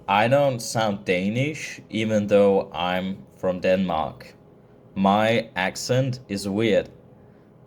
I don't sound Danish, even though I'm from Denmark. My accent is weird.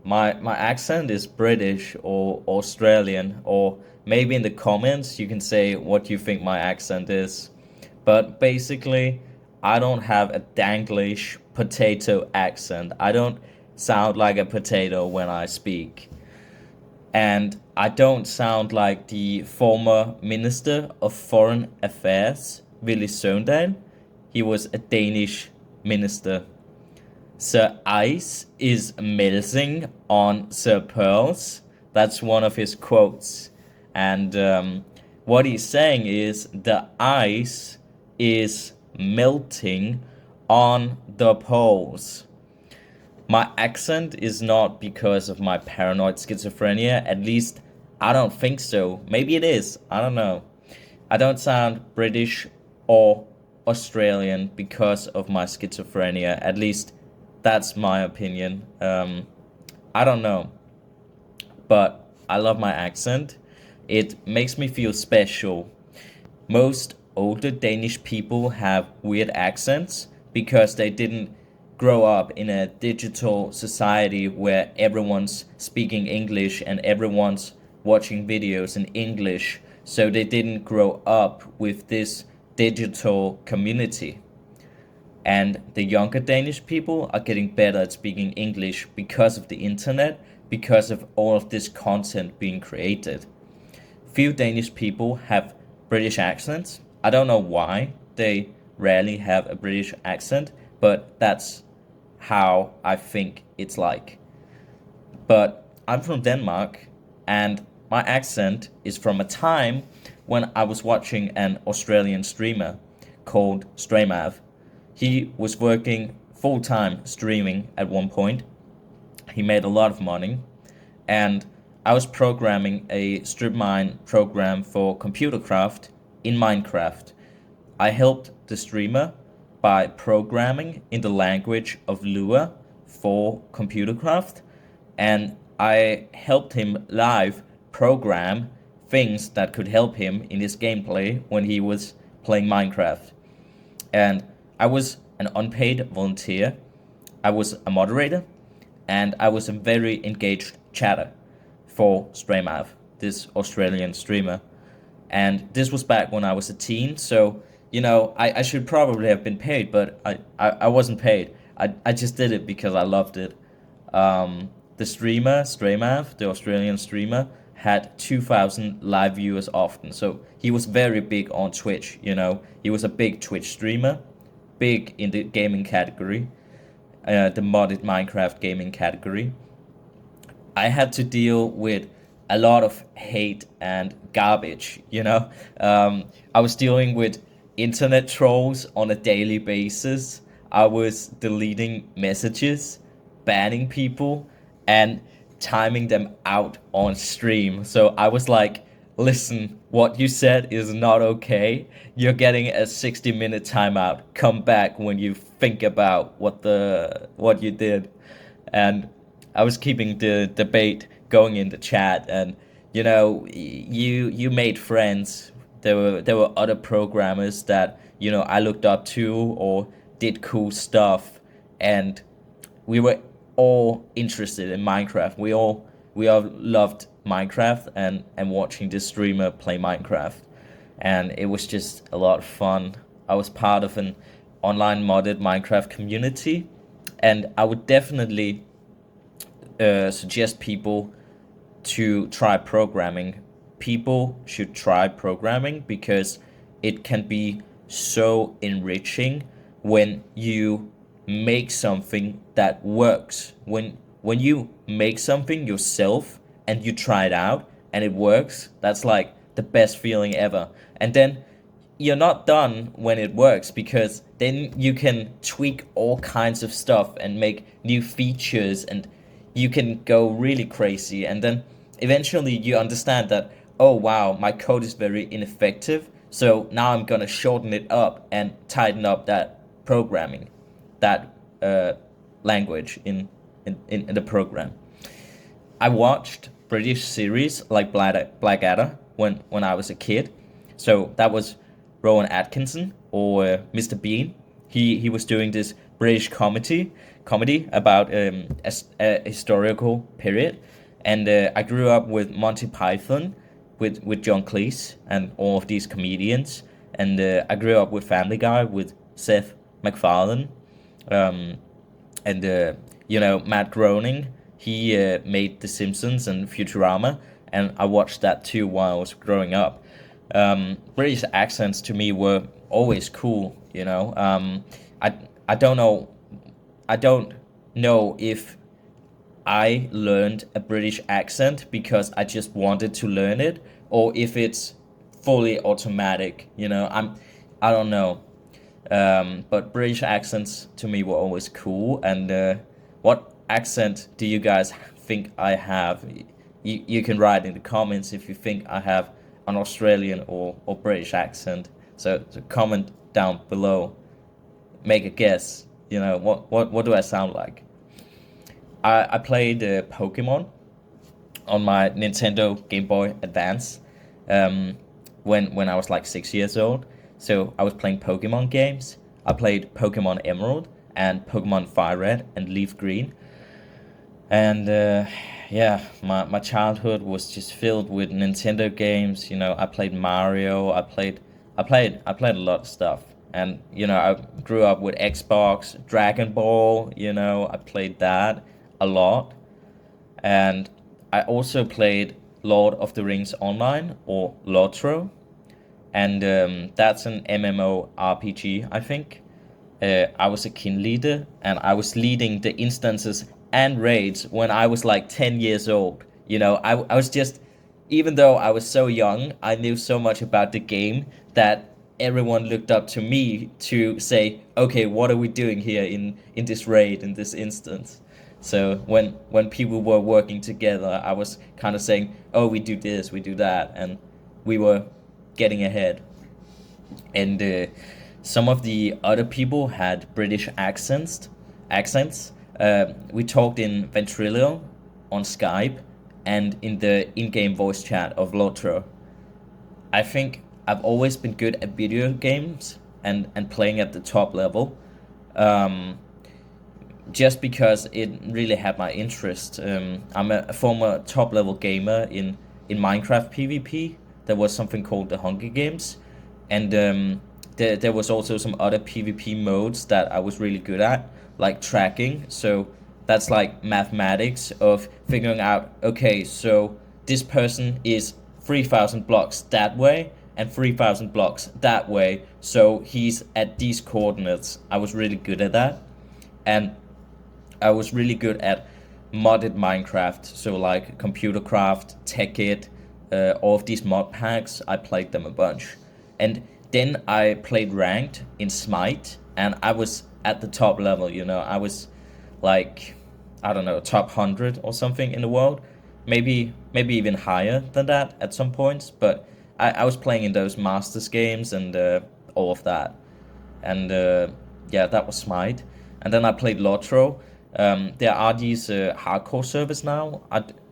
My accent is British or Australian, or maybe in the comments you can say what you think my accent is. But basically, I don't have a Danglish potato accent. I don't sound like a potato when I speak. And I don't sound like the former Minister of Foreign Affairs, Willy Søvndal. He was a Danish minister. Sir Ice is melting on Sir Pearls. That's one of his quotes. And what he's saying is the ice is melting on the poles. My accent is not because of my paranoid schizophrenia. At least I don't think so. Maybe it is. I don't know. I don't sound British or Australian because of my schizophrenia. At least that's my opinion. I don't know. But I love my accent. It makes me feel special. Most older Danish people have weird accents because they didn't grow up in a digital society where everyone's speaking English and everyone's watching videos in English. So they didn't grow up with this digital community. And the younger Danish people are getting better at speaking English because of the internet, because of all of this content being created. Few Danish people have British accents. I don't know why they rarely have a British accent, but that's how I think it's like. But I'm from Denmark, and my accent is from a time when I was watching an Australian streamer called Stramav. He was working full time streaming at one point. He made a lot of money, and I was programming a strip mine program for computer craft in Minecraft. I helped the streamer by programming in the language of Lua for computer craft, and I helped him live program things that could help him in his gameplay when he was playing Minecraft. And I was an unpaid volunteer, I was a moderator, and I was a very engaged chatter for Stramav, this Australian streamer. And this was back when I was a teen, so I should probably have been paid, but I wasn't paid. I just did it because I loved it. The streamer, Stramav, the Australian streamer, had 2,000 live viewers often, so he was very big on Twitch. He was a big Twitch streamer, big in the gaming category, the modded Minecraft gaming category. I had to deal with a lot of hate and garbage. I was dealing with internet trolls on a daily basis. I was deleting messages, banning people, and timing them out on stream. So I was like, listen, what you said is not okay. You're getting a 60-minute timeout. Come back when you think about what you did. And I was keeping the debate going in the chat, and you made friends. There were other programmers that I looked up to or did cool stuff, and we were all interested in Minecraft. We all loved Minecraft and watching this streamer play Minecraft, and it was just a lot of fun. I was part of an online modded Minecraft community, and I would definitely suggest people to try programming. People should try programming because it can be so enriching when you make something that works. When you make something yourself and you try it out and it works, that's like the best feeling ever. And then you're not done when it works, because then you can tweak all kinds of stuff and make new features, and you can go really crazy. And then eventually you understand that, oh wow, my code is very ineffective, so now I'm gonna shorten it up and tighten up that programming, that language in the program. I watched British series like Blackadder when I was a kid, so that was Rowan Atkinson or Mr. Bean. He was doing this British comedy about a historical period, and I grew up with Monty Python, with John Cleese and all of these comedians, and I grew up with Family Guy with Seth MacFarlane, um, and Matt Groening. He made The Simpsons and Futurama, and I watched that too while I was growing up. British accents to me were always cool. I I don't know I don't know if I learned a British accent because I just wanted to learn it, or if it's fully automatic. I don't know. But British accents to me were always cool. And what accent do you guys think I have? You can write in the comments if you think I have an Australian or British accent. So comment down below. Make a guess. What do I sound like? I played Pokemon on my Nintendo Game Boy Advance when I was like 6 years old. So I was playing Pokemon games. I played Pokemon Emerald and Pokemon Fire Red and Leaf Green. And yeah, my childhood was just filled with Nintendo games. I played Mario. I played a lot of stuff. And I grew up with Xbox, Dragon Ball. I played that a lot. And I also played Lord of the Rings Online, or LOTRO, and that's an MMORPG, I think. I was a kin leader, and I was leading the instances and raids when I was like 10 years old. I was just, even though I was so young, I knew so much about the game that everyone looked up to me to say, okay, what are we doing here in this raid, in this instance? So when people were working together, I was kind of saying, oh, we do this, we do that, and we were getting ahead. And some of the other people had British accents. We talked in Ventrilo on Skype and in the in-game voice chat of Lotro. I think I've always been good at video games and playing at the top level, just because it really had my interest. I'm a former top level gamer in Minecraft PvP. There was something called the Hunger Games, and there was also some other PvP modes that I was really good at, like tracking. So that's like mathematics of figuring out, okay, so this person is 3,000 blocks that way and 3,000 blocks that way, so he's at these coordinates. I was really good at that. And I was really good at modded Minecraft, so like Computercraft, Techit, all of these mod packs. I played them a bunch. And then I played ranked in Smite, and I was at the top level. I was like, I don't know, top 100 or something in the world, maybe even higher than that at some points. But I was playing in those Masters games and all of that. And yeah, that was Smite. And then I played Lotro. There are these hardcore servers now,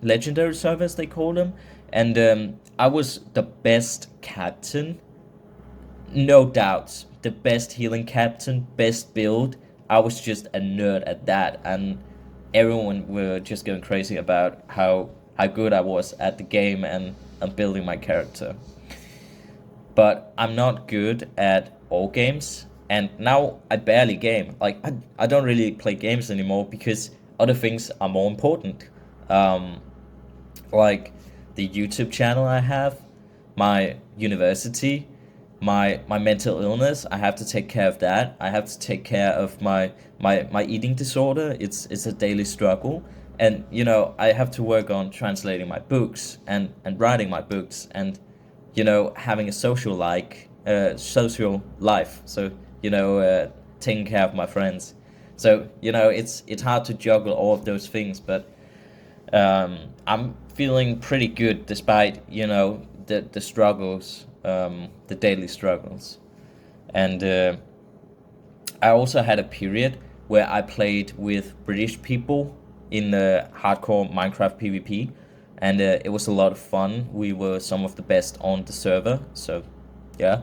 legendary servers they call them, and I was the best captain, no doubts, the best healing captain, best build. I was just a nerd at that, and everyone were just going crazy about how good I was at the game and building my character. But I'm not good at all games. And now I barely game. Like I don't really play games anymore because other things are more important. Like the YouTube channel I have, my university, my mental illness. I have to take care of that. I have to take care of my eating disorder. It's a daily struggle. And I have to work on translating my books and writing my books, and having a social life. So taking care of my friends. So it's hard to juggle all of those things, but I'm feeling pretty good despite the struggles, the daily struggles. And I also had a period where I played with British people in the hardcore Minecraft PvP, and it was a lot of fun. We were some of the best on the server, so yeah.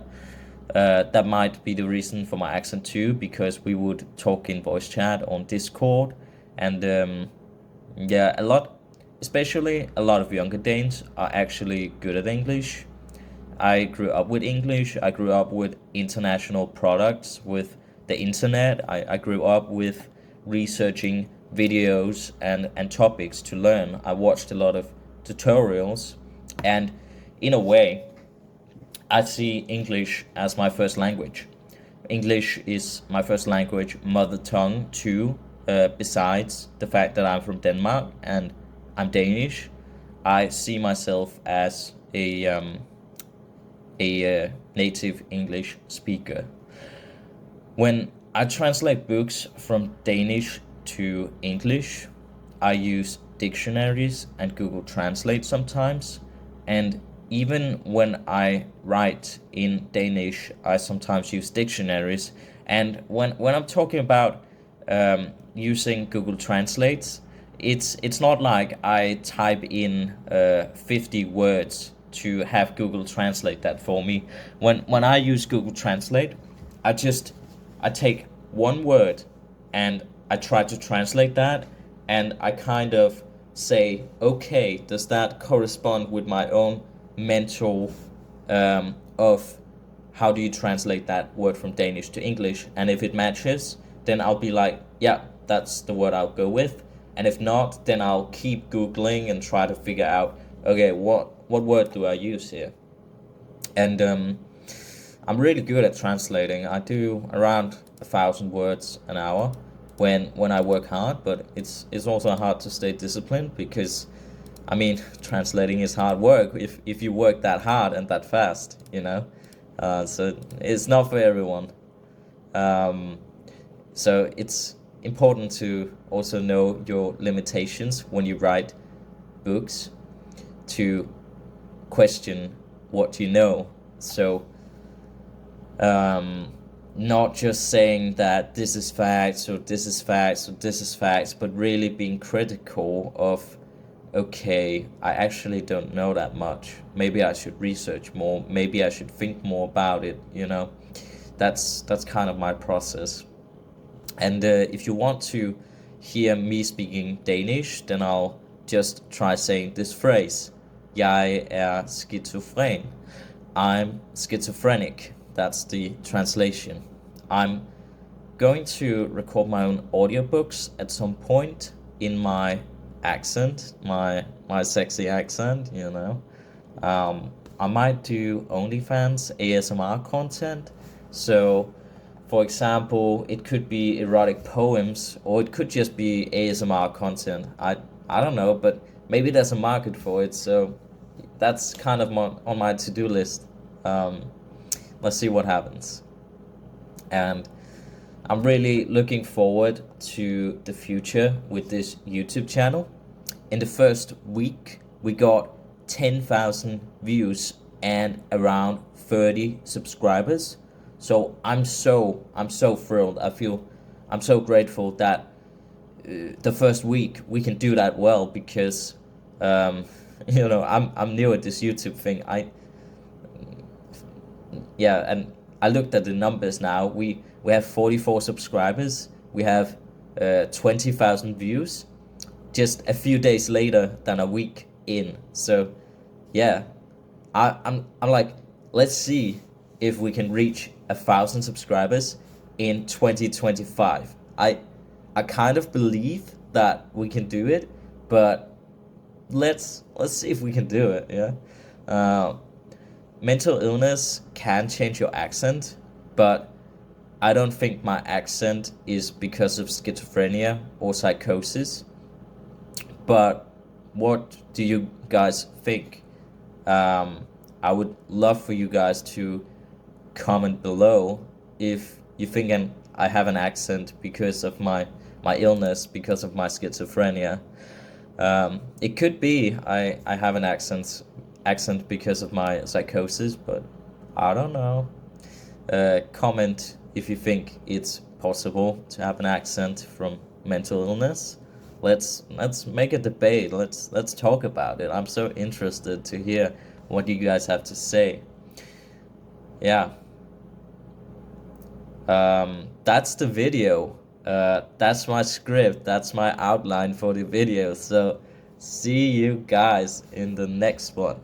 That might be the reason for my accent too, because we would talk in voice chat on Discord, and yeah, especially a lot of younger Danes are actually good at English. I grew up with English. I grew up with international products, with the internet. I grew up with researching videos and topics to learn. I watched a lot of tutorials, and in a way, I see English as my first language. English is my first language, mother tongue too. Besides the fact that I'm from Denmark and I'm Danish, I see myself as a native English speaker. When I translate books from Danish to English, I use dictionaries and Google Translate sometimes, and even when I write in Danish, I sometimes use dictionaries. And when I'm talking about using Google Translates, it's not like I type in 50 words to have Google Translate that for me. When I use Google Translate, I take one word and I try to translate that, and I kind of say, okay, does that correspond with my own mental of how do you translate that word from Danish to English? And if it matches, then I'll be like, yeah, that's the word I'll go with. And if not, then I'll keep Googling and try to figure out, okay, what word do I use here? And I'm really good at translating. I do around 1,000 words an hour when I work hard, but it's also hard to stay disciplined because, I mean, translating is hard work if you work that hard and that fast, you know? So it's not for everyone. So it's important to also know your limitations when you write books, to question what you know. So not just saying that this is facts or this is facts or this is facts, but really being critical of, okay, I actually don't know that much. Maybe I should research more. Maybe I should think more about it, you know. That's kind of my process. And if you want to hear me speaking Danish, then I'll just try saying this phrase. Jeg er skizofren. I'm schizophrenic. That's the translation. I'm going to record my own audiobooks at some point in my accent, my sexy accent, you know. I might do Onlyfans ASMR content. So, for example, it could be erotic poems, or it could just be ASMR content. I don't know, but maybe there's a market for it. So that's kind of on my to-do list. Let's see what happens. And I'm really looking forward to the future with this YouTube channel. In the first week, we got 10,000 views and around 30 subscribers. So I'm so thrilled. I'm so grateful that the first week we can do that well, because you know, I'm new at this YouTube thing. And I looked at the numbers now. We have 44 subscribers. We have 20,000 views just a few days later than a week in. So yeah, I'm like, let's see if we can reach 1,000 subscribers in 2025. I kind of believe that we can do it, but let's see if we can do it. Yeah. Mental illness can change your accent, but I don't think my accent is because of schizophrenia or psychosis. But what do you guys think? I would love for you guys to comment below if you think I have an accent because of my illness, because of my schizophrenia. It could be I have an accent because of my psychosis, but I don't know. Comment if you think it's possible to have an accent from mental illness. Let's make a debate. Let's talk about it. I'm so interested to hear what you guys have to say. Yeah. That's the video. That's my script. That's my outline for the video. So see you guys in the next one.